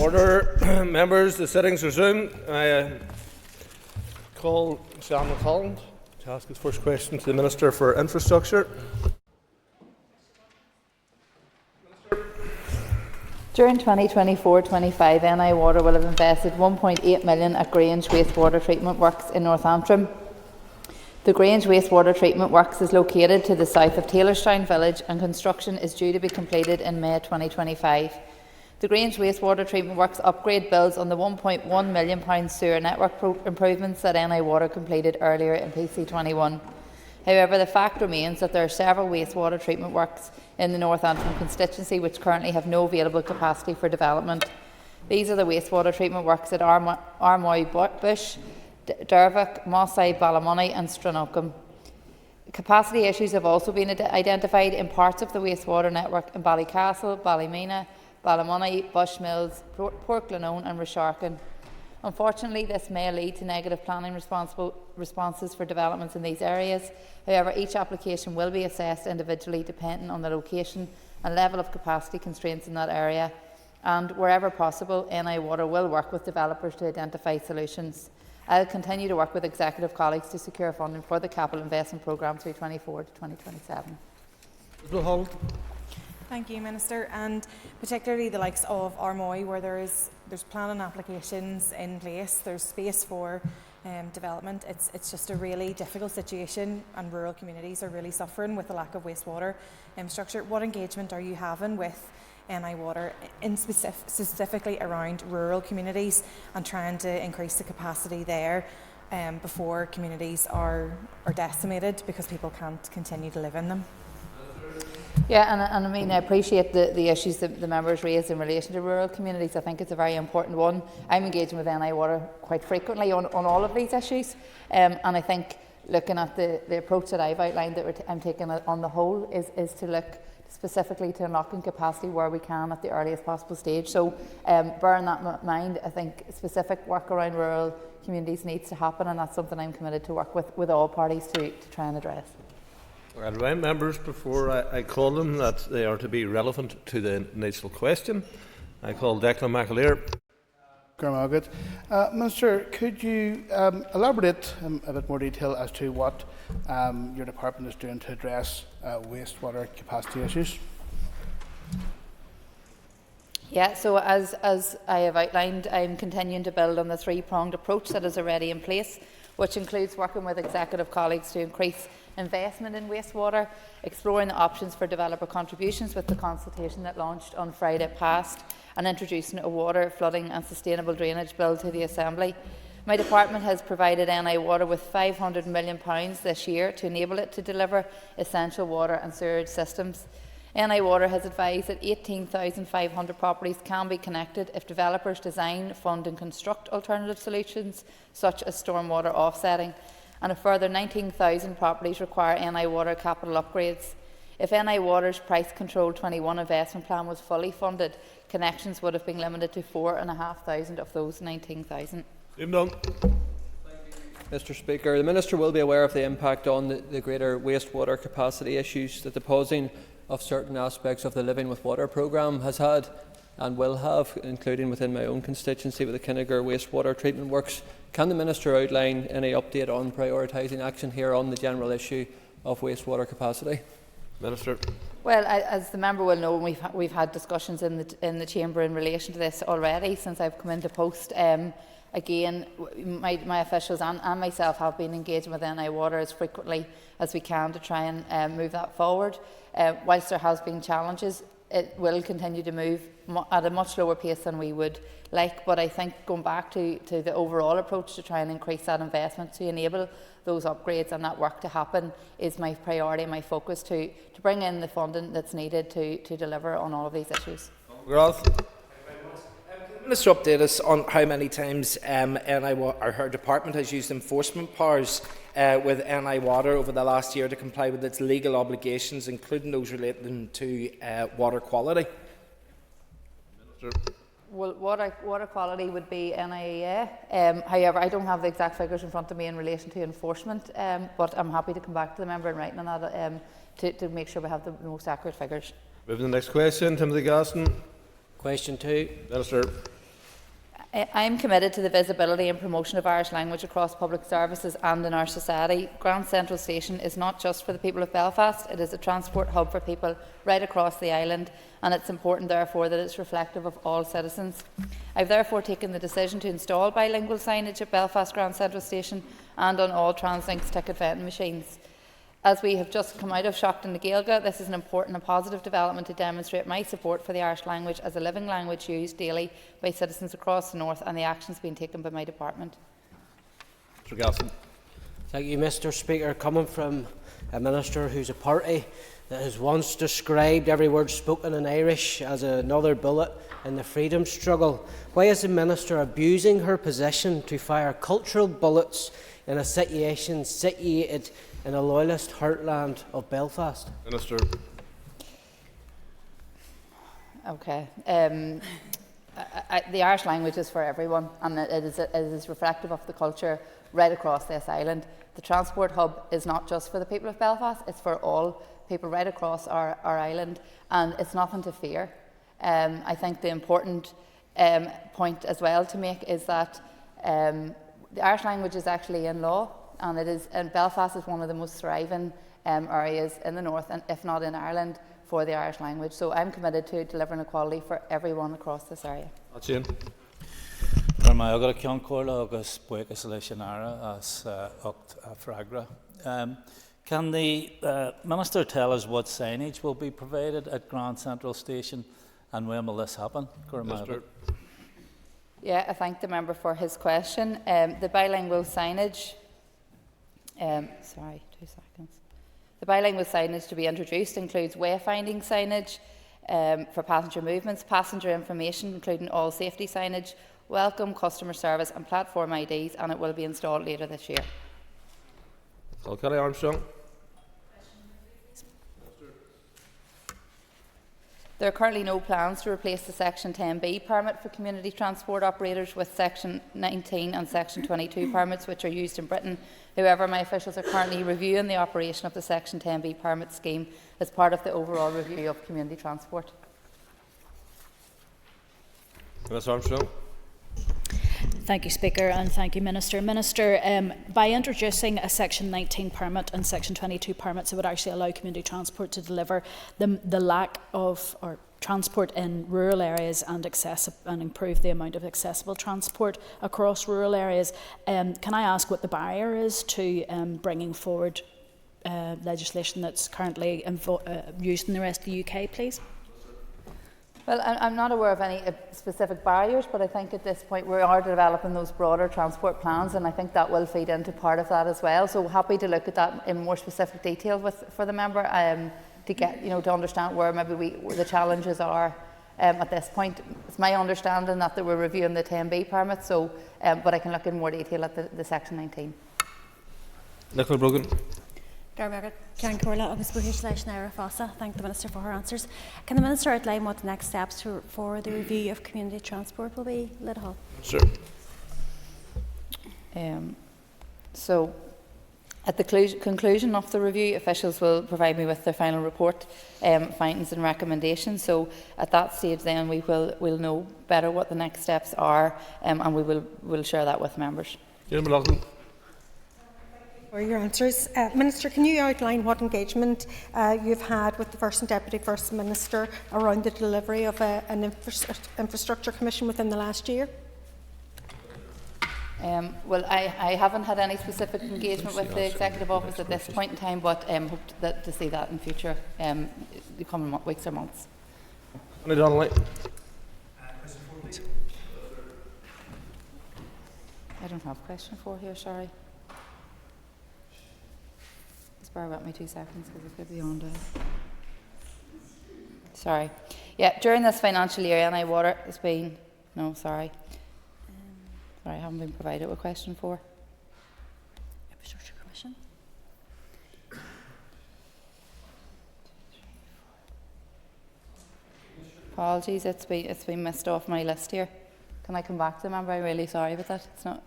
Order. Members, the sittings resume. I call Samuel Holland to ask his first question to the Minister for Infrastructure. During 2024-25, NI Water will have invested £1.8 million at Grange Wastewater Treatment Works in North Antrim. The Grange Wastewater Treatment Works is located to the south of Taylorstown Village and construction is due to be completed in May 2025. The Grange Wastewater Treatment Works upgrade builds on the £1.1 million sewer network improvements that NI Water completed earlier in PC21. However, the fact remains that there are several wastewater treatment works in the North Antrim constituency which currently have no available capacity for development. These are the wastewater treatment works at Armoy Bush, Dervick, Mosside, Ballymoney and Stronocum. Capacity issues have also been identified in parts of the wastewater network in Ballycastle, Ballymena, Ballymoney, Bushmills, Port Glenone and Resharkin. Unfortunately, this may lead to negative planning responses for developments in these areas. However, each application will be assessed individually depending on the location and level of capacity constraints in that area. And wherever possible, NI Water will work with developers to identify solutions. I will continue to work with executive colleagues to secure funding for the capital investment programme through 2024 to 2027. Thank you, Minister. And particularly the likes of Armoy, where there's planning applications in place, there's space for development. It's just a really difficult situation, and rural communities are really suffering with the lack of wastewater infrastructure. What engagement are you having with NI Water, specifically around rural communities, and trying to increase the capacity there before communities are decimated because people can't continue to live in them? Yeah, and I mean, I appreciate the issues that the members raised in relation to rural communities. I think it's a very important one. I'm engaging with NI Water quite frequently on all of these issues, and I think looking at the approach that I've outlined that I'm taking on the whole is to look specifically to unlocking capacity where we can at the earliest possible stage. So bearing that in mind, I think specific work around rural communities needs to happen, and that's something I'm committed to work with all parties to try and address. I'll remind members before I call them that they are to be relevant to the initial question. I call Declan McAleer. Minister, could you elaborate a bit more detail as to what your department is doing to address wastewater capacity issues? Yeah, so as I have outlined, I'm continuing to build on the three-pronged approach that is already in place, which includes working with executive colleagues to increase investment in wastewater, exploring the options for developer contributions with the consultation that launched on Friday past, and introducing a water, flooding and sustainable drainage bill to the Assembly. My department has provided NI Water with £500 million this year to enable it to deliver essential water and sewerage systems. NI Water has advised that 18,500 properties can be connected if developers design, fund and construct alternative solutions such as stormwater offsetting, and a further 19,000 properties require NI Water capital upgrades. If NI Water's Price Control 21 investment plan was fully funded, connections would have been limited to 4,500 of those 19,000. Mr Speaker, the Minister will be aware of the impact on the greater wastewater capacity issues that the pausing of certain aspects of the Living with Water programme has had and will have, including within my own constituency with the Kinnegor Wastewater Treatment Works. Can the Minister outline any update on prioritising action here on the general issue of wastewater capacity? Minister. Well, as the member will know, we've had discussions in the chamber in relation to this already since I've come into post. Again, my officials and myself have been engaging with NI Water as frequently as we can to try and move that forward. Whilst there has been challenges, it will continue to move at a much slower pace than we would like. But I think going back to the overall approach to try and increase that investment to enable those upgrades and that work to happen is my priority and my focus to bring in the funding that's needed to deliver on all of these issues. Minister, update us on how many times her department has used enforcement powers with NI Water over the last year to comply with its legal obligations, including those relating to water quality. Minister. Well, water quality would be NIEA. However, I don't have the exact figures in front of me in relation to enforcement, but I'm happy to come back to the member in writing on that to make sure we have the most accurate figures. Moving to the next question, Timothy Gaston. Question 2. Minister. I am committed to the visibility and promotion of Irish language across public services and in our society. Grand Central Station is not just for the people of Belfast, it is a transport hub for people right across the island, and it's important therefore that it's reflective of all citizens. I have therefore taken the decision to install bilingual signage at Belfast Grand Central Station and on all Translink's ticket vending machines. As we have just come out of Seachtain na Gaeilge, this is an important and positive development to demonstrate my support for the Irish language as a living language used daily by citizens across the North and the actions being taken by my department. Mr. Galson. Thank you, Mr. Speaker. Coming from a minister who's a party that has once described every word spoken in Irish as another bullet in the freedom struggle, why is the minister abusing her position to fire cultural bullets in a situation situated in a loyalist heartland of Belfast? Minister. Okay. The Irish language is for everyone, and it is reflective of the culture right across this island. The transport hub is not just for the people of Belfast, it's for all people right across our island, and it's nothing to fear. I think the important point as well to make is that the Irish language is actually in law, and Belfast is one of the most thriving areas in the North, and if not in Ireland, for the Irish language. So I'm committed to delivering equality for everyone across this area. That's Ian. Can the Minister tell us what signage will be provided at Grand Central Station and when will this happen? Minister. Yeah, I thank the member for his question. The bilingual signage, sorry, 2 seconds. The bilingual signage to be introduced includes wayfinding signage for passenger movements, passenger information including all safety signage, welcome, customer service and platform IDs, and it will be installed later this year. Kelly Armstrong. There are currently no plans to replace the Section 10B permit for community transport operators with Section 19 and Section 22 permits, which are used in Britain. However, my officials are currently reviewing the operation of the Section 10B permit scheme as part of the overall review of community transport. Ms Armstrong. Thank you, Speaker, and thank you, Minister. Minister, by introducing a Section 19 permit and Section 22 permits, it would actually allow community transport to deliver the lack of or transport in rural areas and improve the amount of accessible transport across rural areas. Can I ask what the barrier is to bringing forward legislation that's currently used in the rest of the UK, please? Well, I'm not aware of any specific barriers, but I think at this point we are developing those broader transport plans, and I think that will feed into part of that as well. So happy to look at that in more specific detail for the member to get to understand where maybe the challenges are at this point. It's my understanding that they were reviewing the 10B permit, so but I can look in more detail at the Section 19. Nicola Brogan. Karen Corla, agus Buhish Naira Fossa. Thank the Minister for her answers. Can the Minister outline what the next steps for the review of community transport will be, Liddell? Sure. So, at the conclusion of the review, officials will provide me with their final report, findings and recommendations. So, at that stage, then we'll know better what the next steps are, and we'll share that with members. Ian McLaughlin. For your answers. Minister, can you outline what engagement you've had with the First and Deputy First Minister around the delivery of an infrastructure commission within the last year? Well, I haven't had any specific engagement with the Executive Office at this point in time, but hope to see that in future, the coming weeks or months. Annie Donnelly. I don't have a question for here, sorry. Bear with me 2 seconds because it could be on down. Sorry. Yeah, during this financial year, NI Water has been... No, sorry. Sorry, I haven't been provided with a question for. Infrastructure Commission. Apologies, it's been missed off my list here. Can I come back to the member? I'm really sorry about that. It's not...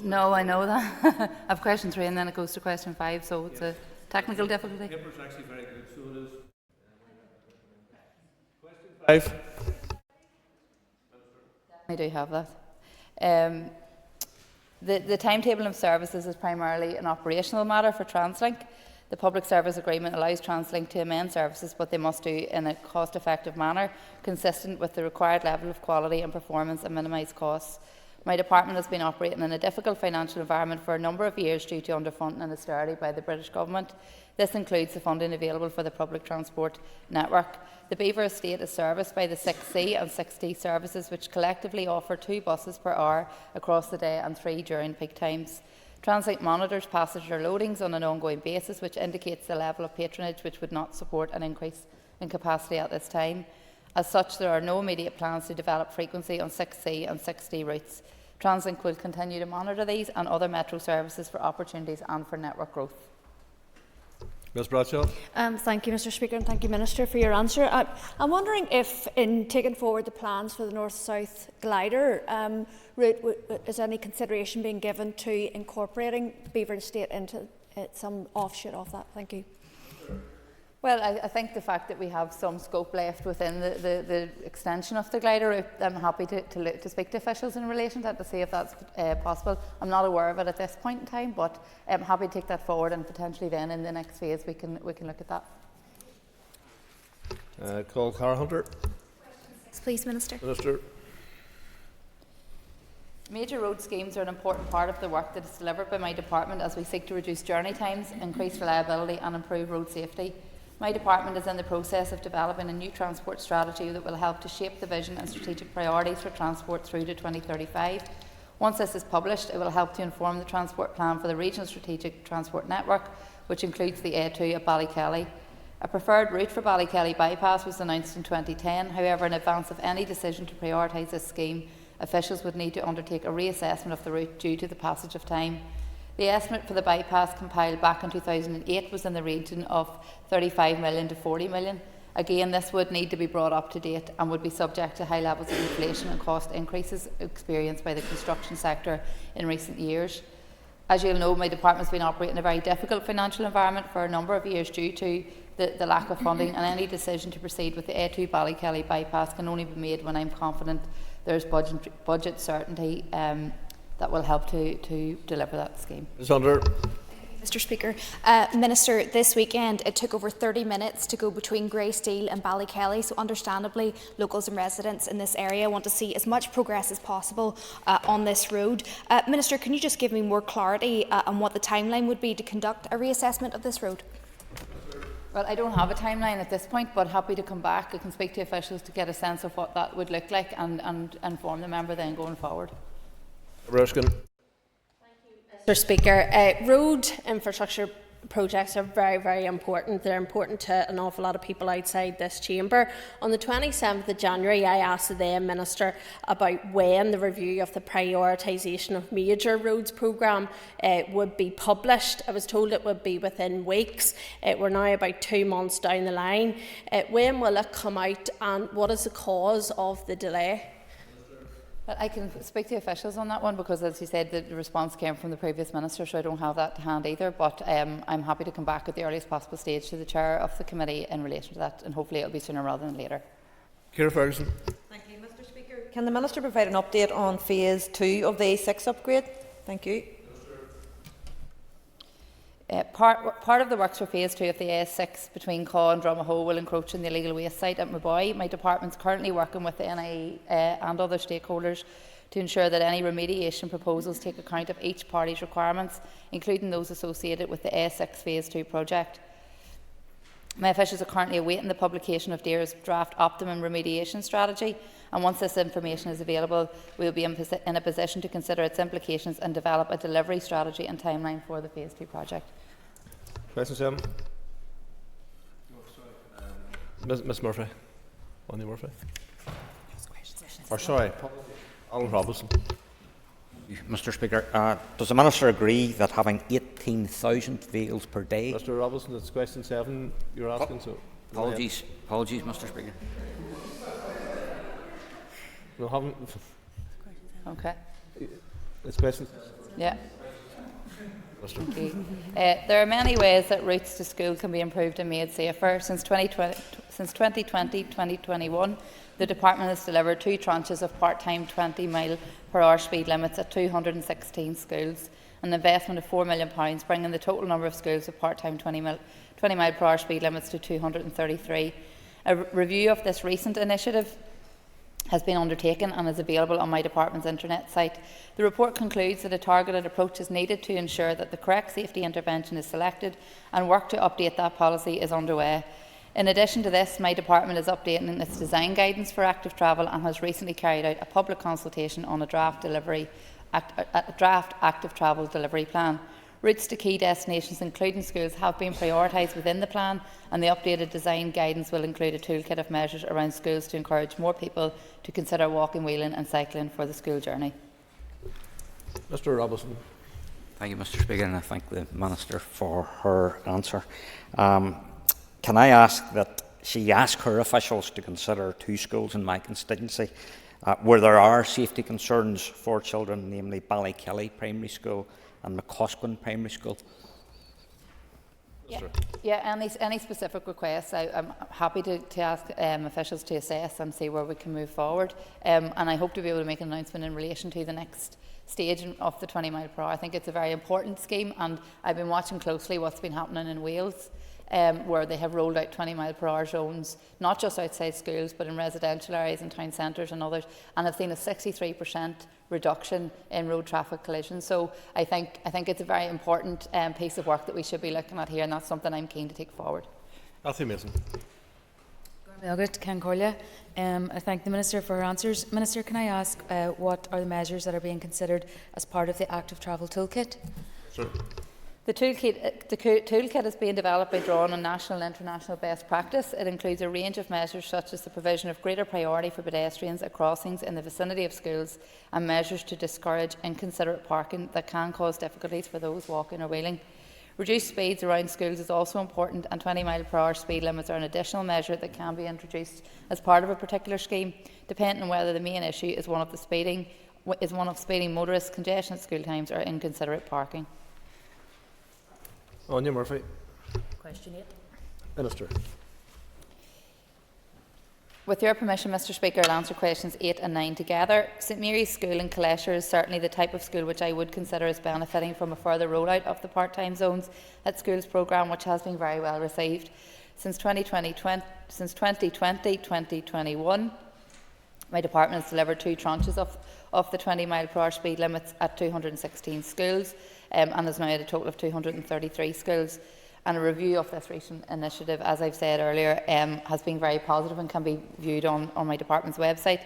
No, I know that. I have question 3 and then it goes to question 5, so it's a technical difficulty. The paper's actually very good, so it is. Question 5. I do have that. The timetable of services is primarily an operational matter for TransLink. The public service agreement allows TransLink to amend services, but they must do in a cost-effective manner, consistent with the required level of quality and performance, and minimise costs. My department has been operating in a difficult financial environment for a number of years due to underfunding and austerity by the British Government. This includes the funding available for the public transport network. The Beaver Estate is serviced by the 6C and 6D services, which collectively offer 2 buses per hour across the day and 3 during peak times. TransLink monitors passenger loadings on an ongoing basis, which indicates the level of patronage which would not support an increase in capacity at this time. As such, there are no immediate plans to develop frequency on 6C and 6D routes. TransLink will continue to monitor these and other metro services for opportunities and for network growth. Ms Bradshaw. Thank you, Mr. Speaker, and thank you, Minister, for your answer. I'm wondering if, in taking forward the plans for the north-south glider route, is any consideration being given to incorporating Beaver Estate into some offshoot of that? Thank you. Well, I think the fact that we have some scope left within the extension of the glider route, I'm happy to speak to officials in relation to that to see if that's possible. I'm not aware of it at this point in time, but I'm happy to take that forward, and potentially then in the next phase we can look at that. Call Cara Hunter. Please, Minister. Minister. Major road schemes are an important part of the work that is delivered by my department as we seek to reduce journey times, increase reliability and improve road safety. My department is in the process of developing a new transport strategy that will help to shape the vision and strategic priorities for transport through to 2035. Once this is published, it will help to inform the transport plan for the regional strategic transport network, which includes the A2 at Ballykelly. A preferred route for Ballykelly bypass was announced in 2010. However, in advance of any decision to prioritise this scheme, officials would need to undertake a reassessment of the route due to the passage of time. The estimate for the bypass compiled back in 2008 was in the region of 35 million to 40 million. Again, this would need to be brought up to date and would be subject to high levels of inflation and cost increases experienced by the construction sector in recent years. As you'll know, my department has been operating in a very difficult financial environment for a number of years due to the lack of funding, and any decision to proceed with the A2 Ballykelly bypass can only be made when I'm confident there is budget certainty that will help to deliver that scheme. Ms Hunter. Mr. Speaker, Minister, this weekend it took over 30 minutes to go between Greysteel and Ballykelly, so understandably locals and residents in this area want to see as much progress as possible on this road. Minister, can you just give me more clarity on what the timeline would be to conduct a reassessment of this road? Well, I don't have a timeline at this point, but happy to come back. I can speak to officials to get a sense of what that would look like and inform the member then going forward. Ruskin. Mr. Speaker, road infrastructure projects are very, very important. They're important to an awful lot of people outside this chamber. On the 27th of January, I asked the then Minister about when the review of the prioritisation of major roads programme would be published. I was told it would be within weeks. We're now about 2 months down the line. When will it come out, and what is the cause of the delay? Well, I can speak to officials on that one because, as you said, the response came from the previous minister, so I don't have that to hand either. But I'm happy to come back at the earliest possible stage to the chair of the committee in relation to that, and hopefully it'll be sooner rather than later. Ciara Ferguson. Thank you, Mr. Speaker. Can the Minister provide an update on Phase 2 of the A6 upgrade? Thank you. Part of the works for Phase 2 of the A6 between Caw and Drumahoe will encroach on the illegal waste site at Maboy. My department is currently working with the NIE and other stakeholders to ensure that any remediation proposals take account of each party's requirements, including those associated with the A6 Phase 2 project. My officials are currently awaiting the publication of DAERA's draft optimum remediation strategy, and once this information is available, we will be in a position to consider its implications and develop a delivery strategy and timeline for the Phase 2 project. Question 7. Ms Murphy. Wendy Murphy. Or sorry, Alan Robinson. Mr. Speaker, does the Minister agree that having 18,000 vehicles per day... Mr Robinson, it's question 7 you're asking, so... Apologies, Mr. Speaker. No, haven't... Okay. It's question... Yeah. Okay. There are many ways that routes to school can be improved and made safer. Since Since 2020-2021, the Department has delivered 2 tranches of part-time 20-mile-per-hour speed limits at 216 schools, an investment of £4 million, bringing the total number of schools with part-time 20-mile-per-hour speed limits to 233. A review of this recent initiative has been undertaken and is available on my department's internet site. The report concludes that a targeted approach is needed to ensure that the correct safety intervention is selected, and work to update that policy is underway. In addition to this, my department is updating its design guidance for active travel and has recently carried out a public consultation on a draft active travel delivery plan. Routes to key destinations, including schools, have been prioritised within the plan, and the updated design guidance will include a toolkit of measures around schools to encourage more people to consider walking, wheeling and cycling for the school journey. Mr. Robinson. Thank you, Mr. Speaker, and I thank the Minister for her answer. Can I ask that she ask her officials to consider 2 schools in my constituency where there are safety concerns for children, namely Ballykelly Primary School and McCosquin Primary School? Yeah, any specific requests, I'm happy to ask officials to assess and see where we can move forward. And I hope to be able to make an announcement in relation to the next stage of the 20 mile per hour. I think it's a very important scheme, and I've been watching closely what's been happening in Wales, where they have rolled out 20 mile per hour zones, not just outside schools but in residential areas and town centres and others, and have seen a 63% reduction in road traffic collisions. So I think it's a very important piece of work that we should be looking at here, and that's something I'm keen to take forward. Alfie Mason. I thank the Minister for her answers. Minister, can I ask what are the measures that are being considered as part of the Active Travel Toolkit? Sure. The toolkit is being developed by drawing on national and international best practice. It includes a range of measures such as the provision of greater priority for pedestrians at crossings in the vicinity of schools, and measures to discourage inconsiderate parking that can cause difficulties for those walking or wheeling. Reduced speeds around schools is also important, and 20 mile per hour speed limits are an additional measure that can be introduced as part of a particular scheme, depending on whether the main issue is one of speeding motorists, congestion at school times, or inconsiderate parking. Anya Murphy. Question 8. Minister. With your permission, Mr. Speaker, I'll answer questions 8 and 9 together. St Mary's School in Colesher is certainly the type of school which I would consider as benefiting from a further rollout of the part-time zones at schools programme, which has been very well received. Since 2020-2021, my department has delivered 2 tranches of the 20 mile per hour speed limits at 216 schools, and is now at a total of 233 schools. And a review of this recent initiative, as I've said earlier, has been very positive and can be viewed on my department's website.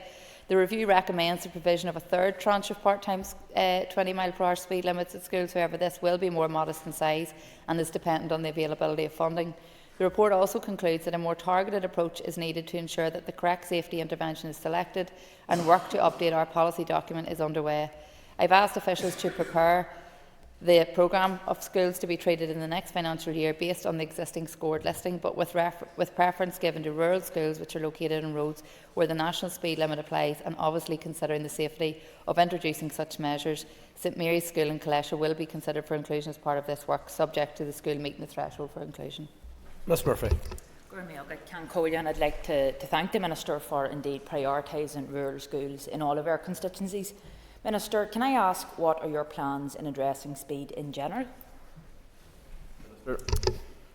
The review recommends the provision of a 3rd tranche of part-time 20 mile per hour speed limits at schools. However, this will be more modest in size and is dependent on the availability of funding. The report also concludes that a more targeted approach is needed to ensure that the correct safety intervention is selected, and work to update our policy document is underway. I've asked officials to prepare the programme of schools to be treated in the next financial year based on the existing scored listing, but with preference given to rural schools which are located on roads where the national speed limit applies, and obviously considering the safety of introducing such measures. St Mary's School in Colesher will be considered for inclusion as part of this work, subject to the school meeting the threshold for inclusion. Ms Murphy. And I'd like to thank the Minister for indeed prioritising rural schools in all of our constituencies. Minister, can I ask what are your plans in addressing speed in general?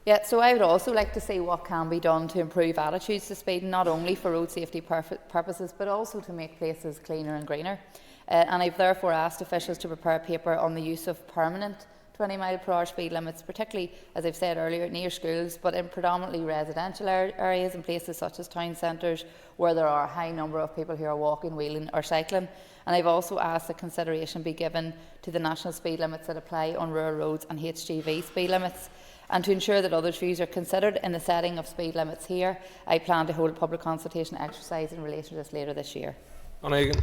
Yeah, so I would also like to see what can be done to improve attitudes to speed, not only for road safety purposes, but also to make places cleaner and greener. And I've therefore asked officials to prepare a paper on the use of permanent 20 mile per hour speed limits, particularly, as I've said earlier, near schools, but in predominantly residential areas and places such as town centres where there are a high number of people who are walking, wheeling or cycling. And I've also asked that consideration be given to the national speed limits that apply on rural roads and HGV speed limits. And to ensure that others' views are considered in the setting of speed limits here, I plan to hold a public consultation exercise in relation to this later this year. Thank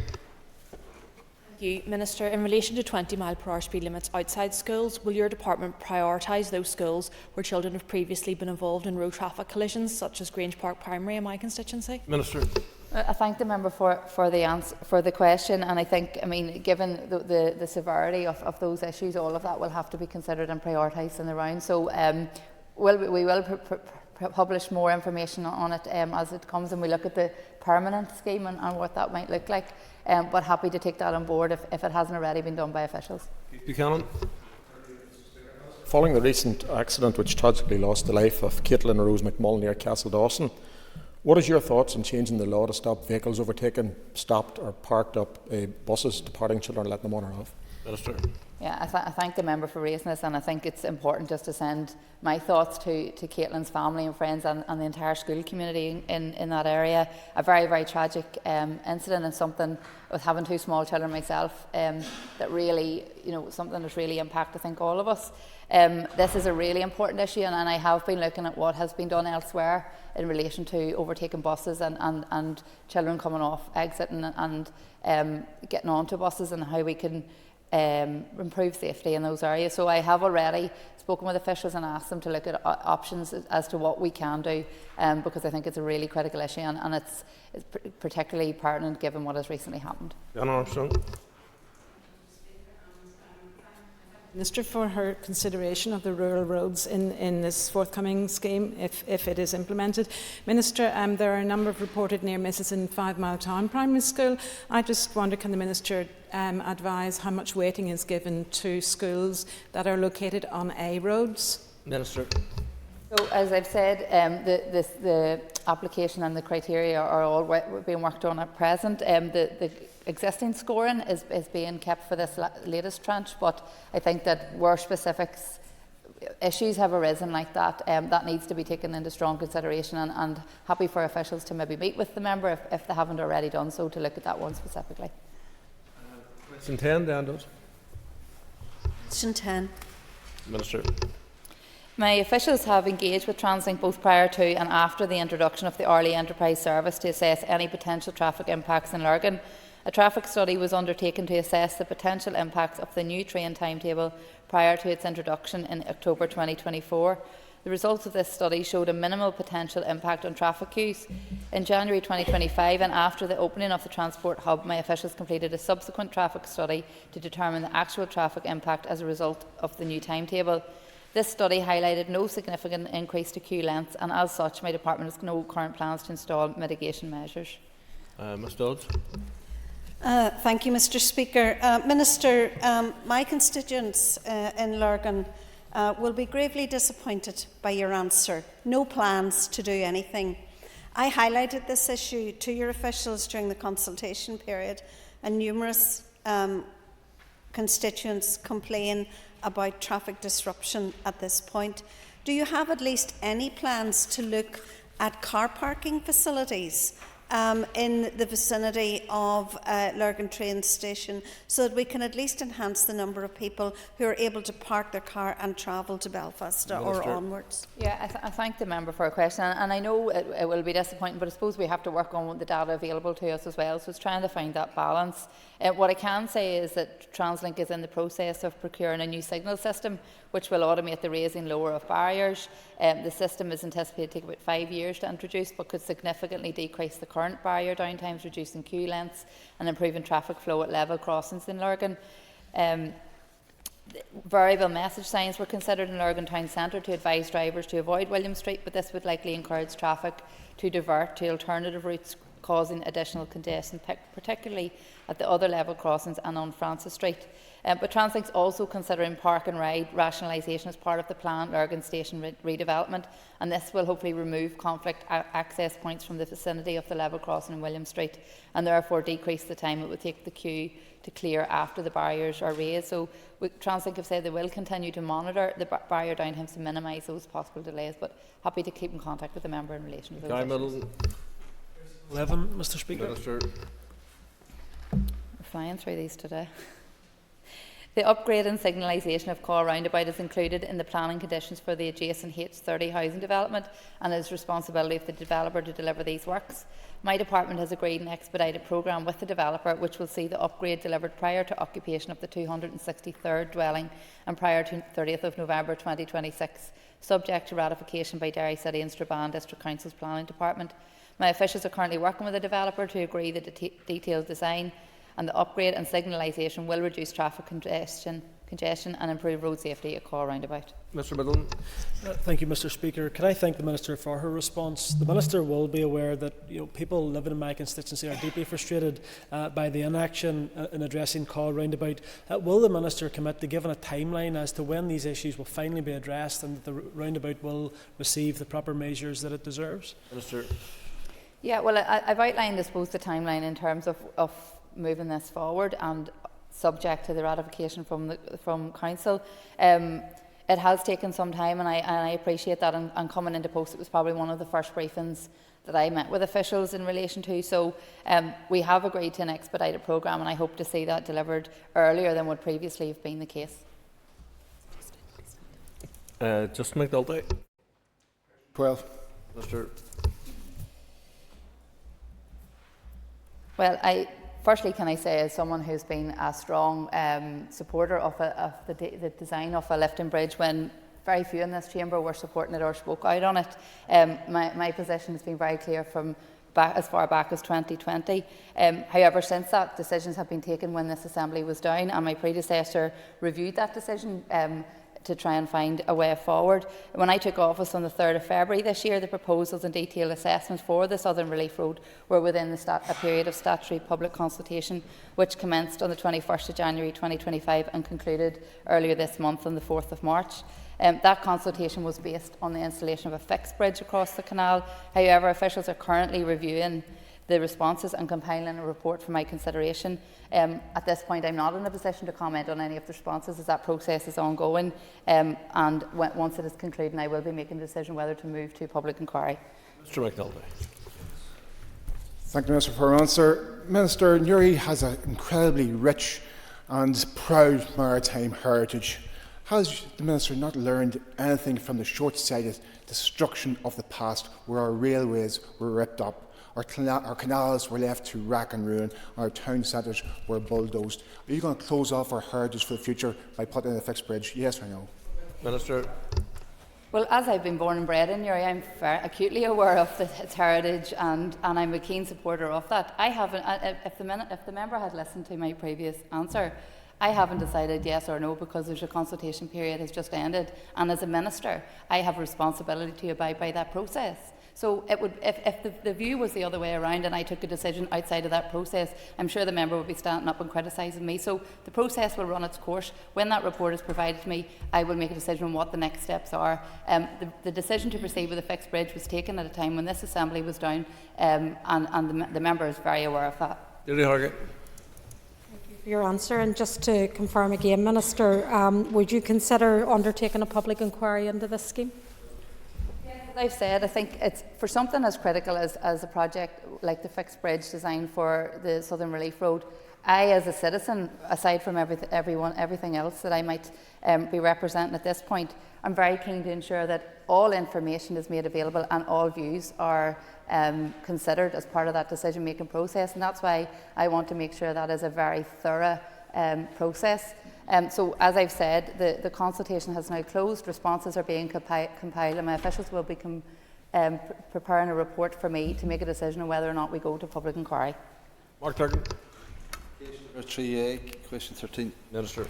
you, Minister. In relation to 20 mile per hour speed limits outside schools, will your department prioritise those schools where children have previously been involved in road traffic collisions, such as Grange Park Primary in my constituency? Minister. I thank the member for the question, and I think, given the severity of those issues, all of that will have to be considered and prioritised in the round. So we will publish more information on it as it comes, and we look at the permanent scheme and what that might look like. But happy to take that on board if it hasn't already been done by officials. Buchanan. Following the recent accident which tragically lost the life of Caitlin Rose McMullen near Castle Dawson, what is your thoughts on changing the law to stop vehicles overtaking stopped or parked up buses departing children and letting them on or off? Minister. Yeah, I thank the member for raising this, and I think it's important just to send my thoughts to Caitlin's family and friends and the entire school community in that area. A very, very tragic incident, and something with having two small children myself that really, something that's really impacted, I think, all of us. This is a really important issue, and I have been looking at what has been done elsewhere in relation to overtaking buses and children coming off exiting and getting onto buses, and how we can improve safety in those areas. So I have already spoken with officials and asked them to look at options as to what we can do, because I think it's a really critical issue, and it's particularly pertinent given what has recently happened. Jan Armstrong. Minister for her consideration of the rural roads in this forthcoming scheme, if it is implemented. Minister, there are a number of reported near misses in 5 Mile Town Primary School. I just wonder, can the Minister advise how much weighting is given to schools that are located on A roads? Minister. So, as I've said, the application and the criteria are all being worked on at present. The existing scoring is being kept for this latest tranche, but I think that where specifics issues have arisen like that, that needs to be taken into strong consideration, and happy for officials to maybe meet with the member if they haven't already done so, to look at that one specifically. Question 10, Dan Dodds. Question 10. Minister. My officials have engaged with TransLink both prior to and after the introduction of the hourly enterprise service to assess any potential traffic impacts in Lurgan. A traffic study was undertaken to assess the potential impacts of the new train timetable prior to its introduction in October 2024. The results of this study showed a minimal potential impact on traffic queues. In January 2025, and after the opening of the transport hub, my officials completed a subsequent traffic study to determine the actual traffic impact as a result of the new timetable. This study highlighted no significant increase to queue lengths, and as such my department has no current plans to install mitigation measures. Ms Dodds. Thank you, Mr Speaker. Minister, my constituents in Lurgan will be gravely disappointed by your answer. No plans to do anything. I highlighted this issue to your officials during the consultation period, and numerous constituents complain about traffic disruption at this point. Do you have at least any plans to look at car parking facilities in the vicinity of Lurgan train station, so that we can at least enhance the number of people who are able to park their car and travel to Belfast or onwards? Yeah, I thank the member for a question, and I know it will be disappointing, but I suppose we have to work on the data available to us as well, so it's trying to find that balance. What I can say is that TransLink is in the process of procuring a new signal system which will automate the raising lower of barriers. The system is anticipated to take about 5 years to introduce, but could significantly decrease the current barrier downtimes, reducing queue lengths and improving traffic flow at level crossings in Lurgan. Variable message signs were considered in Lurgan Town Centre to advise drivers to avoid William Street, but this would likely encourage traffic to divert to alternative routes, causing additional congestion, particularly at the other level crossings and on Francis Street. But TransLink is also considering park and ride rationalisation as part of the planned Lurgan station redevelopment, and this will hopefully remove conflict access points from the vicinity of the level crossing in William Street, and therefore decrease the time it would take the queue to clear after the barriers are raised. So TransLink have said they will continue to monitor the barrier downtimes to minimise those possible delays, but happy to keep in contact with the member in relation to those issues. 11, Mr Speaker. Minister. We're flying through these today. The upgrade and signalisation of Caw Roundabout is included in the planning conditions for the adjacent H30 housing development, and is responsibility of the developer to deliver these works. My department has agreed an expedited programme with the developer which will see the upgrade delivered prior to occupation of the 263rd dwelling and prior to 30th of November 2026, subject to ratification by Derry City and Strabane District Council's Planning Department. My officials are currently working with the developer to agree the detailed design, and the upgrade and signalisation will reduce traffic congestion congestion and improve road safety at Call Roundabout. Mr Middleton. Thank you, Mr Speaker. Can I thank the Minister for her response? The Minister will be aware that people living in my constituency are deeply frustrated by the inaction in addressing Call Roundabout. Will the Minister commit to giving a timeline as to when these issues will finally be addressed and that the roundabout will receive the proper measures that it deserves? Minister. Yeah, well, I've outlined, I suppose, the timeline in terms of moving this forward and subject to the ratification from Council. It has taken some time, and I appreciate that. And coming into post, it was probably one of the first briefings that I met with officials in relation to. So we have agreed to an expedited programme, and I hope to see that delivered earlier than would previously have been the case. Justin McNulty. 12. Mr. Well, firstly, can I say, as someone who's been a strong supporter of the design of a lifting bridge, when very few in this chamber were supporting it or spoke out on it, my position has been very clear from as far back as 2020. However, since that, decisions have been taken when this assembly was down, and my predecessor reviewed that decision to try and find a way forward. When I took office on the 3rd of February this year, the proposals and detailed assessments for the Southern Relief Road were within a period of statutory public consultation, which commenced on the 21st of January 2025 and concluded earlier this month on the 4th of March. That consultation was based on the installation of a fixed bridge across the canal. However, officials are currently reviewing the responses and compiling a report for my consideration. At this point, I'm not in a position to comment on any of the responses as that process is ongoing, and once it is concluded, I will be making a decision whether to move to public inquiry. Mr McNulty. Thank the Minister for her answer. Minister, Newry has an incredibly rich and proud maritime heritage. Has the Minister not learned anything from the short-sighted destruction of the past, where our railways were ripped up, our canals were left to rack and ruin, and our town centres were bulldozed? Are you going to close off our heritage for the future by putting in a fixed bridge? Yes or no? Minister. Well, as I've been born and bred in Newry, I'm acutely aware of its heritage, and I'm a keen supporter of that. I haven't. If the member had listened to my previous answer, I haven't decided yes or no because there's a consultation period has just ended, and as a minister, I have a responsibility to abide by that process. So it would, if the view was the other way around and I took a decision outside of that process, I'm sure the member would be standing up and criticising me. So the process will run its course. When that report is provided to me, I will make a decision on what the next steps are. The decision to proceed with a fixed bridge was taken at a time when this assembly was down, and the member is very aware of that. Julie Hargett. For your answer, and just to confirm again, Minister, would you consider undertaking a public inquiry into this scheme? As I've said, I think it's for something as critical as a project like the fixed bridge designed for the Southern Relief Road. I, as a citizen, aside from everything else that I might be representing at this point, I'm very keen to ensure that all information is made available and all views are considered as part of that decision-making process, and that's why I want to make sure that is a very thorough process. So, as I've said, the consultation has now closed, responses are being compiled, and my officials will be preparing a report for me to make a decision on whether or not we go to public inquiry. Mark Turton. 3A, question 13. Minister.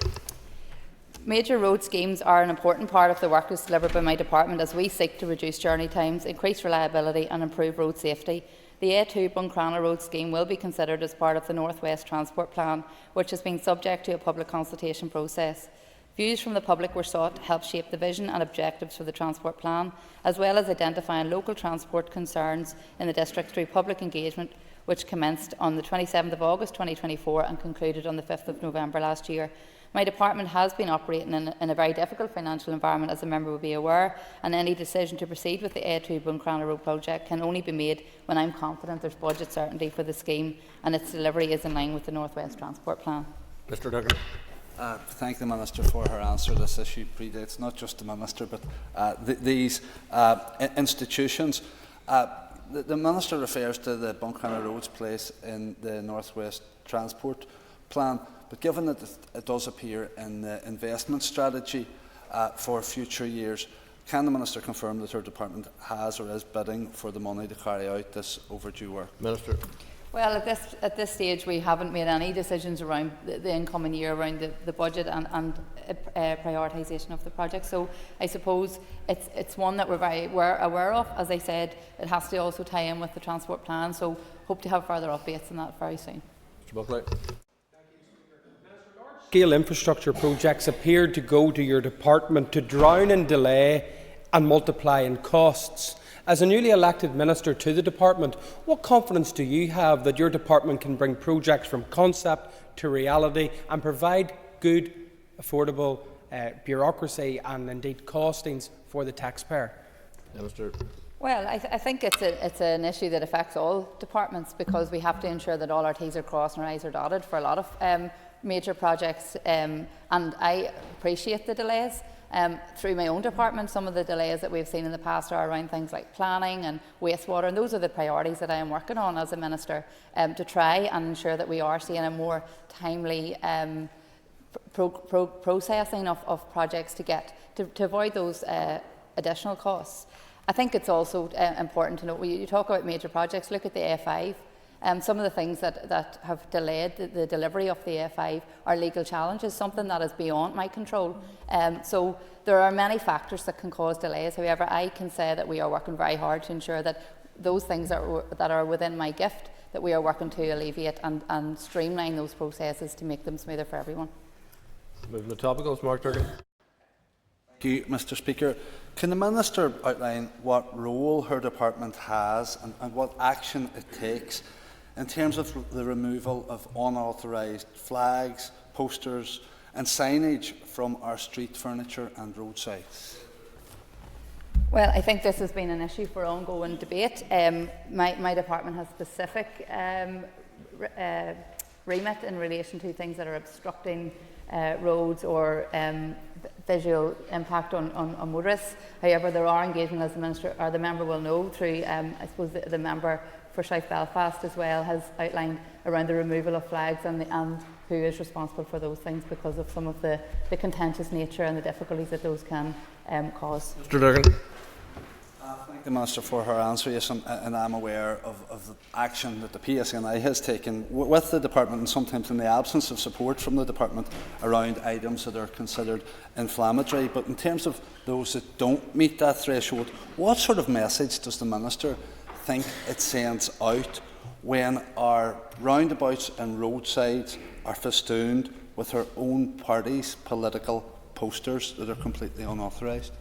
Major road schemes are an important part of the work that's delivered by my department as we seek to reduce journey times, increase reliability and improve road safety. The A2 Buncrana Road scheme will be considered as part of the North West Transport Plan, which has been subject to a public consultation process. Views from the public were sought to help shape the vision and objectives for the Transport Plan, as well as identifying local transport concerns in the district through public engagement, which commenced on the 27th of August 2024 and concluded on the 5th of November last year. My department has been operating in a very difficult financial environment, as a member will be aware, and any decision to proceed with the A2 Buncrana Road project can only be made when I'm confident there's budget certainty for the scheme and its delivery is in line with the North West Transport Plan. Mr Duggan. Thank the Minister for her answer. This issue predates not just the Minister but these institutions. The Minister refers to the Buncrana Roads place in the North West Transport Plan, but given that it does appear in the investment strategy for future years, can the Minister confirm that her department has or is bidding for the money to carry out this overdue work? Minister. Well, at this stage, we haven't made any decisions around the incoming year, around the budget and prioritisation of the project. So I suppose it's one that we're very aware of. As I said, it has to also tie in with the transport plan. So hope to have further updates on that very soon. Mr. Buckley. Scale infrastructure projects appeared to go to your department to drown in delay and multiply in costs. As a newly elected minister to the department, what confidence do you have that your department can bring projects from concept to reality and provide good, affordable bureaucracy and indeed costings for the taxpayer? Minister. Well, I think it's an issue that affects all departments, because we have to ensure that all our T's are crossed and our I's are dotted for a lot of major projects, and I appreciate the delays. Through my own department, some of the delays that we've seen in the past are around things like planning and wastewater, and those are the priorities that I am working on as a minister, to try and ensure that we are seeing a more timely processing of projects to avoid those additional costs. I think it's also important to note, when you talk about major projects, look at the A5. Some of the things that have delayed the delivery of the A5 are legal challenges, something that is beyond my control. So there are many factors that can cause delays. However, I can say that we are working very hard to ensure that those things that are within my gift, that we are working to alleviate and streamline those processes to make them smoother for everyone. Moving to topicals, Mark Durgan. Thank you, Mr. Speaker. Can the Minister outline what role her department has and what action it takes in terms of the removal of unauthorised flags, posters and signage from our street furniture and roadsides? Well, I think this has been an issue for ongoing debate. My department has specific remit in relation to things that are obstructing roads or visual impact on motorists. However, there are engagement, as the Minister or the member will know, through I suppose the member for South Belfast as well has outlined around the removal of flags and who is responsible for those things, because of some of the contentious nature and the difficulties that those can cause. Mr. Durgan. Thank the Minister for her answer. Yes, and I'm aware of the action that the PSNI has taken with the department, and sometimes in the absence of support from the department, around items that are considered inflammatory. But in terms of those that don't meet that threshold, what sort of message does the Minister think it sends out when our roundabouts and roadsides are festooned with her own party's political posters that are completely unauthorised?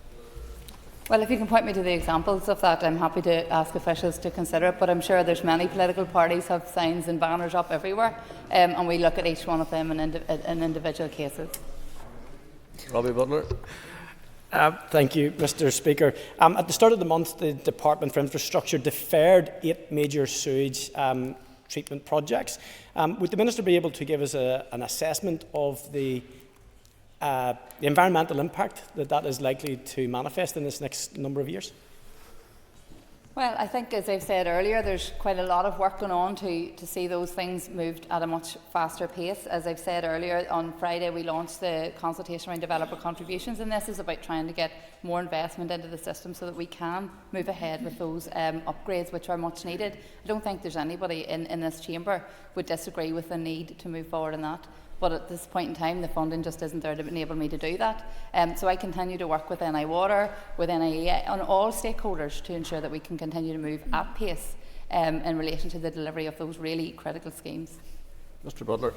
Well, if you can point me to the examples of that, I'm happy to ask officials to consider it, but I'm sure there's many political parties have signs and banners up everywhere, and we look at each one of them in individual cases. Robbie Butler. Thank you, Mr. Speaker. At the start of the month, the Department for Infrastructure deferred 8 major sewage treatment projects. Would the Minister be able to give us an assessment of the environmental impact that is likely to manifest in this next number of years? Well, I think, as I've said earlier, there's quite a lot of work going on to see those things moved at a much faster pace. As I've said earlier, on Friday we launched the consultation around developer contributions, and this is about trying to get more investment into the system so that we can move ahead with those upgrades which are much needed. I don't think there's anybody in this chamber would disagree with the need to move forward on that. But at this point in time, the funding just isn't there to enable me to do that. So I continue to work with NI Water, with NIA, and all stakeholders to ensure that we can continue to move at pace in relation to the delivery of those really critical schemes. Mr. Butler.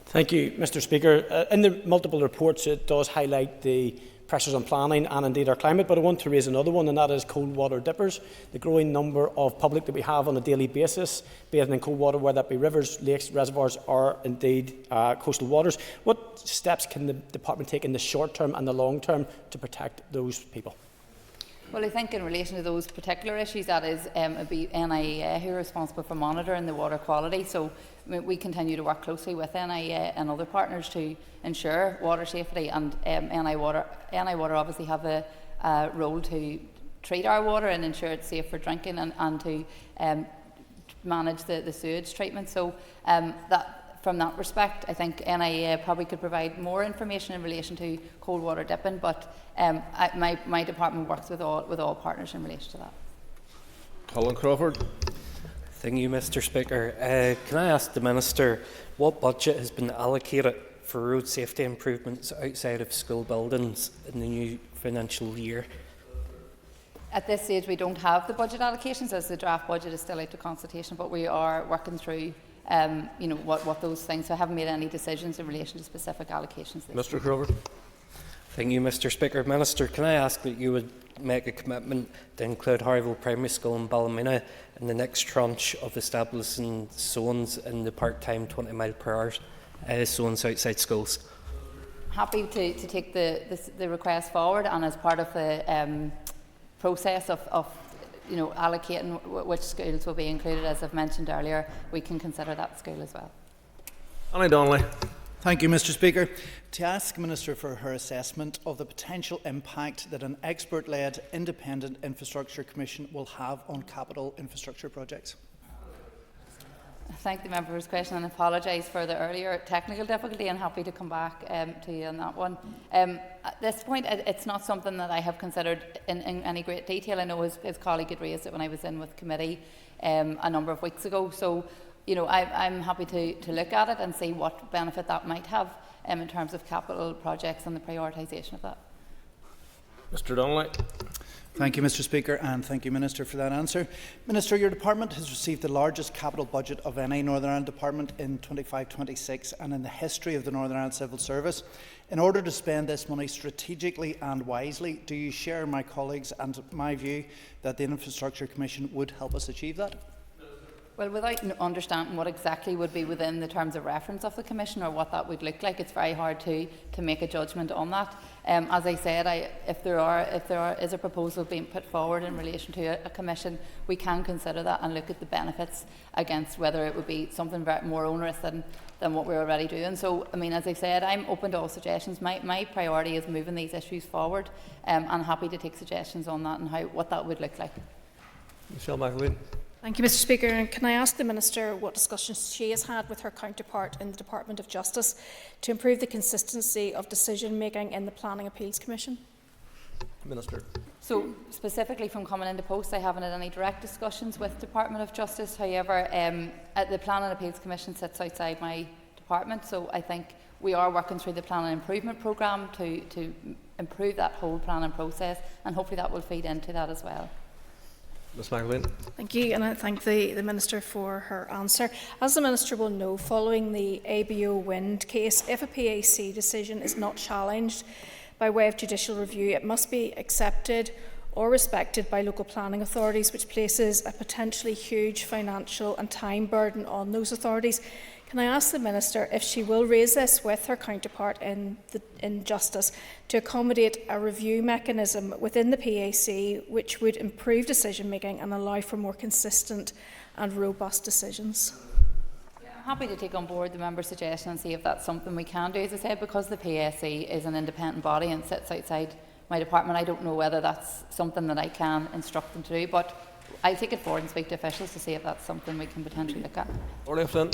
Thank you, Mr. Speaker. In the multiple reports, it does highlight the pressures on planning and indeed our climate, but I want to raise another one, and that is cold water dippers, the growing number of public that we have on a daily basis, bathing in cold water, whether that be rivers, lakes, reservoirs or indeed coastal waters. What steps can the department take in the short term and the long term to protect those people? Well, I think in relation to those particular issues, that is it'd be NIA who are responsible for monitoring the water quality. So we continue to work closely with NIA and other partners to ensure water safety, and NI Water obviously have a role to treat our water and ensure it's safe for drinking, and to manage the sewage treatment. So from that respect, I think NIA probably could provide more information in relation to cold water dipping, but my department works with all partners in relation to that. Colin Crawford. Thank you, Mr. Speaker. Can I ask the Minister what budget has been allocated for road safety improvements outside of school buildings in the new financial year? At this stage, we don't have the budget allocations, as the draft budget is still out to consultation, but we are working through what those things. So I haven't made any decisions in relation to specific allocations. Mr. Crover. Thank you, Mr. Speaker. Minister, can I ask that you would make a commitment to include Harville Primary School in Ballymena in the next tranche of establishing zones in the part-time 20 mile per hour zones outside schools? Happy to take the request forward, and as part of the process of allocating which schools will be included, as I've mentioned earlier, we can consider that school as well. Annie Donnelly. Thank you, Mr. Speaker. To ask the Minister for her assessment of the potential impact that an expert-led independent infrastructure commission will have on capital infrastructure projects. I thank the member for his question and apologise for the earlier technical difficulty, and happy to come back to you on that one. At this point, it's not something that I have considered in any great detail. I know his colleague had raised it when I was in with committee a number of weeks ago. So, I'm happy to look at it and see what benefit that might have in terms of capital projects and the prioritisation of that. Mr. Donnelly. Thank you, Mr. Speaker, and thank you, Minister, for that answer. Minister, your department has received the largest capital budget of any Northern Ireland department in 25-26 and in the history of the Northern Ireland Civil Service. In order to spend this money strategically and wisely, do you share my colleagues and my view that the Infrastructure Commission would help us achieve that? Well, without understanding what exactly would be within the terms of reference of the Commission or what that would look like, it's very hard to make a judgment on that. As I said, if there is a proposal being put forward in relation to a Commission, we can consider that and look at the benefits against whether it would be something more onerous than what we're already doing. So, as I said, I'm open to all suggestions. My priority is moving these issues forward, and happy to take suggestions on that and what that would look like. Michelle McAleen. Thank you, Mr. Speaker. And can I ask the Minister what discussions she has had with her counterpart in the Department of Justice to improve the consistency of decision making in the Planning Appeals Commission? Minister. So, specifically from coming into post, I haven't had any direct discussions with the Department of Justice. However, the Planning Appeals Commission sits outside my department, so I think we are working through the planning improvement programme to improve that whole planning process, and hopefully that will feed into that as well. Ms. McAleen. Thank you, and I thank the Minister for her answer. As the Minister will know, following the ABO Wind case, if a PAC decision is not challenged by way of judicial review, it must be accepted or respected by local planning authorities, which places a potentially huge financial and time burden on those authorities. Can I ask the Minister if she will raise this with her counterpart in Justice to accommodate a review mechanism within the PAC which would improve decision making and allow for more consistent and robust decisions? I'm happy to take on board the member's suggestion and see if that's something we can do. As I said, because the PAC is an independent body and sits outside my department, I don't know whether that's something that I can instruct them to do, but I'll take it forward and speak to officials to see if that's something we can potentially look at. Orla Flynn.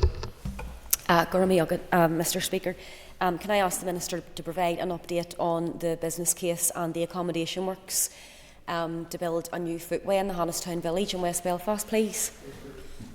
Mr. Speaker, can I ask the Minister to provide an update on the business case and the accommodation works to build a new footway in the Hannistown village in West Belfast, please?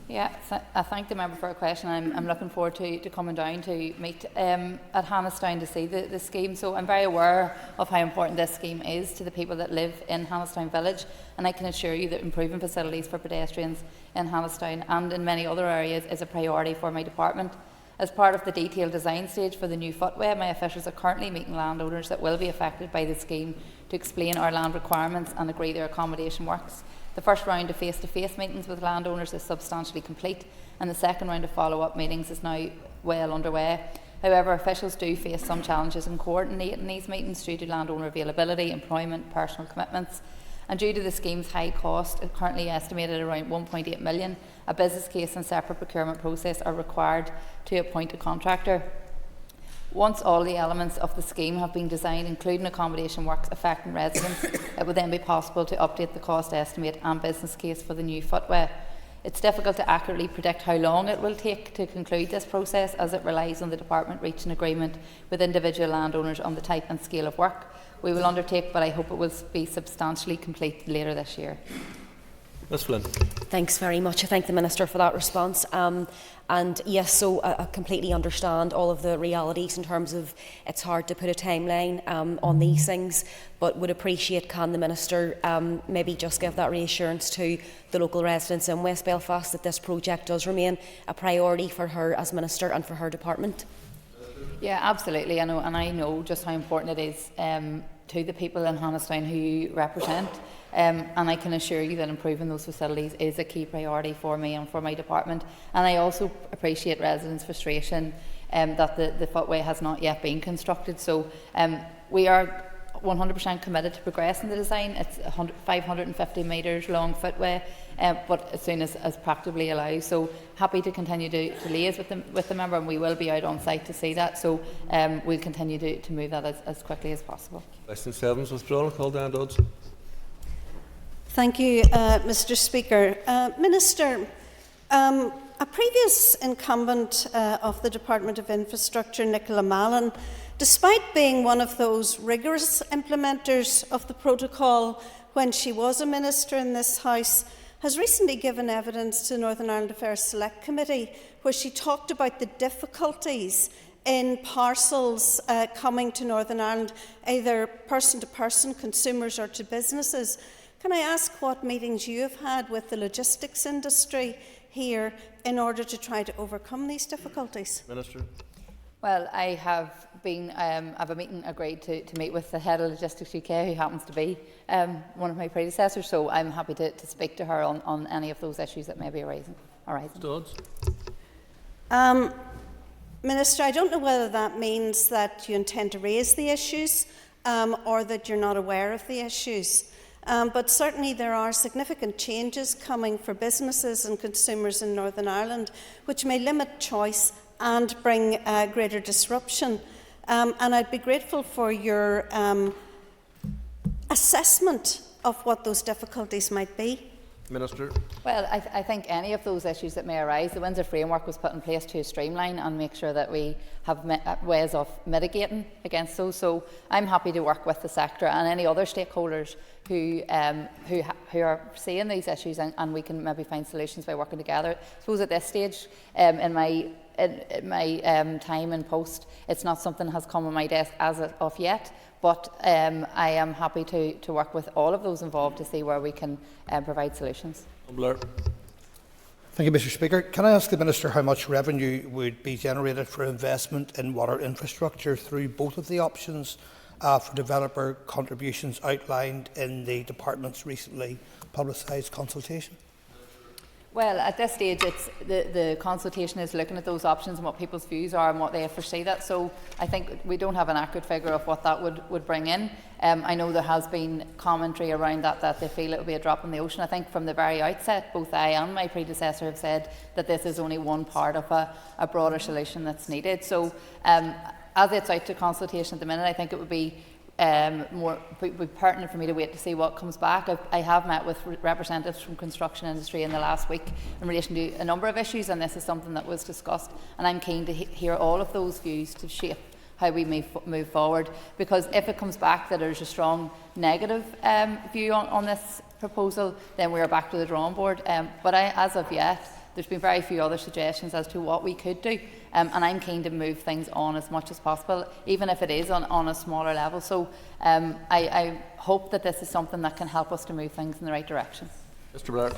Yeah, I thank the member for a question. I'm looking forward to coming down to meet at Hannistown to see the scheme. So I'm very aware of how important this scheme is to the people that live in Hannistown village, and I can assure you that improving facilities for pedestrians in Hannistown and in many other areas is a priority for my department. As part of the detailed design stage for the new footway, my officials are currently meeting landowners that will be affected by the scheme to explain our land requirements and agree their accommodation works. The first round of face-to-face meetings with landowners is substantially complete, and the second round of follow-up meetings is now well underway. However, officials do face some challenges in coordinating these meetings due to landowner availability, employment, personal commitments. And due to the scheme's high cost, currently estimated around 1.8 million, a business case and separate procurement process are required to appoint a contractor. Once all the elements of the scheme have been designed, including accommodation works affecting residents, it would then be possible to update the cost estimate and business case for the new footway. It's difficult to accurately predict how long it will take to conclude this process, as it relies on the Department reaching agreement with individual landowners on the type and scale of work we will undertake, but I hope it will be substantially complete later this year. Ms Flynn. Thanks very much. I thank the Minister for that response. And yes, so I completely understand all of the realities in terms of it's hard to put a timeline on these things, but would appreciate, can the Minister maybe just give that reassurance to the local residents in West Belfast that this project does remain a priority for her as Minister and for her department? Yeah, absolutely. I know just how important it is to the people in Hannistown who you represent. And I can assure you that improving those facilities is a key priority for me and for my department. And I also appreciate residents' frustration that the footway has not yet been constructed. So we are 100% committed to progressing the design. It's a 550 metres long footway, but as soon as practically allows. So happy to continue to liaise with the member, and we will be out on site to see that. So we'll continue to move that as quickly as possible. Question 7's withdrawn. Call down Dodds. Thank you, Mr. Speaker. Minister, a previous incumbent of the Department of Infrastructure, Nicola Mallon, despite being one of those rigorous implementers of the protocol when she was a minister in this House, has recently given evidence to the Northern Ireland Affairs Select Committee where she talked about the difficulties in parcels coming to Northern Ireland, either person to person, consumers, or to businesses. Can I ask what meetings you have had with the logistics industry here in order to try to overcome these difficulties? Minister. Well, I have been, have a meeting agreed to meet with the head of Logistics UK, who happens to be one of my predecessors, so I'm happy to speak to her on any of those issues that may be arising. Dodds. Minister, I don't know whether that means that you intend to raise the issues or that you're not aware of the issues. But certainly there are significant changes coming for businesses and consumers in Northern Ireland, which may limit choice and bring greater disruption. And I'd be grateful for your assessment of what those difficulties might be. Minister. Well, I think any of those issues that may arise, the Windsor framework was put in place to streamline and make sure that we have ways of mitigating against those. So I'm happy to work with the sector and any other stakeholders who are seeing these issues, and we can maybe find solutions by working together. I suppose at this stage, in my time in post, it's not something that has come on my desk as of yet. But I am happy to work with all of those involved to see where we can provide solutions. Blair. Thank you, Mr. Speaker. Can I ask the Minister how much revenue would be generated for investment in water infrastructure through both of the options for developer contributions outlined in the Department's recently publicised consultation? Well, at this stage, it's the consultation is looking at those options and what people's views are and what they foresee that. So I think we don't have an accurate figure of what that would bring in. I know there has been commentary around that they feel it will be a drop in the ocean. I think from the very outset, both I and my predecessor have said that this is only one part of a broader solution that's needed. So as it's out to consultation at the minute, I think it would be would be pertinent for me to wait to see what comes back. I have met with representatives from construction industry in the last week in relation to a number of issues, and this is something that was discussed, and I'm keen to hear all of those views to shape how we move forward, because if it comes back that there's a strong negative view on this proposal, then we're back to the drawing board. But as of yet, there's been very few other suggestions as to what we could do, and I'm keen to move things on as much as possible, even if it is on a smaller level. So I hope that this is something that can help us to move things in the right direction. Mr. Blair.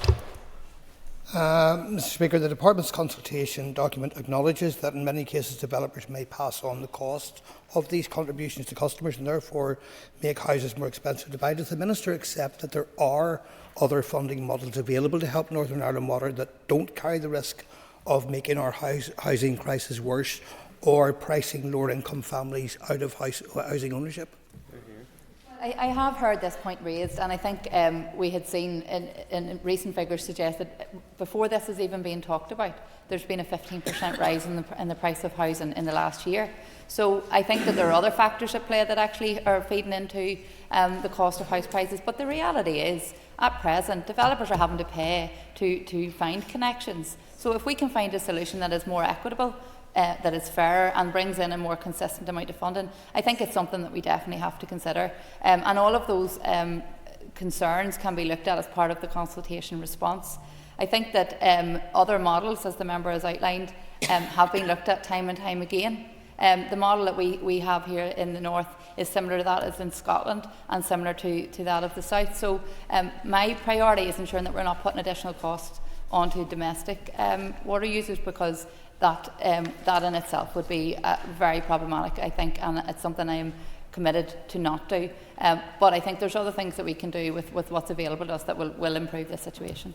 Mr. Speaker, the Department's consultation document acknowledges that in many cases developers may pass on the cost of these contributions to customers and therefore make houses more expensive to buy. Does the Minister accept that there are other funding models available to help Northern Ireland Water that don't carry the risk of making our housing crisis worse or pricing lower income families out of housing ownership? I have heard this point raised, and I think we had seen in recent figures suggested before this has even been talked about, there's been a 15% rise in the price of housing in the last year. So I think that there are other factors at play that actually are feeding into the cost of house prices. But the reality is, at present, developers are having to pay to find connections. So if we can find a solution that is more equitable, that is fairer and brings in a more consistent amount of funding, I think it's something that we definitely have to consider. And all of those concerns can be looked at as part of the consultation response. I think that other models, as the member has outlined, have been looked at time and time again. The model that we have here in the north is similar to that as in Scotland and similar to that of the south. So my priority is ensuring that we're not putting additional costs onto domestic water users, because that in itself would be very problematic, I think, and it's something I am committed to not do. But I think there's other things that we can do with what's available to us that will improve the situation.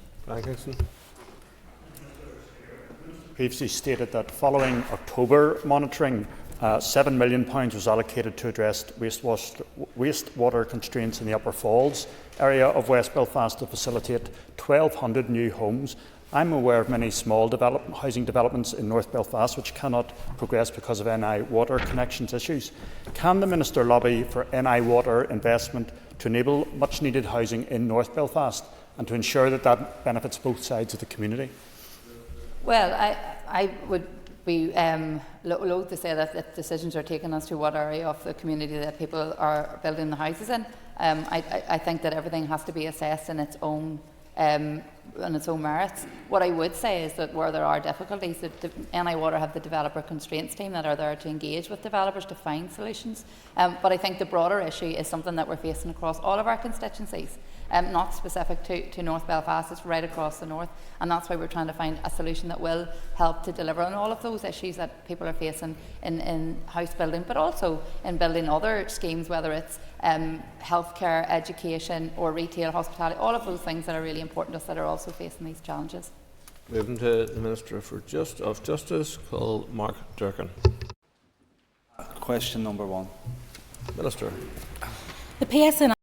Previously stated that following October monitoring, £7 million was allocated to address wastewater constraints in the Upper Falls area of West Belfast to facilitate 1,200 new homes. I'm aware of many small housing developments in North Belfast which cannot progress because of NI water connections issues. Can the Minister lobby for NI water investment to enable much needed housing in North Belfast and to ensure that that benefits both sides of the community? Well, I would be loath to say that decisions are taken as to what area of the community that people are building the houses in. I think that everything has to be assessed in its own merits. What I would say is that where there are difficulties, that NI Water have the developer constraints team that are there to engage with developers to find solutions. But I think the broader issue is something that we're facing across all of our constituencies. Not specific to North Belfast, it's right across the north, and that's why we're trying to find a solution that will help to deliver on all of those issues that people are facing in house building, but also in building other schemes, whether it's healthcare, education or retail, hospitality, all of those things that are really important to us that are also facing these challenges. Moving to the Minister for Justice, call Mark Durkan. Question number 1. Minister. The PSNI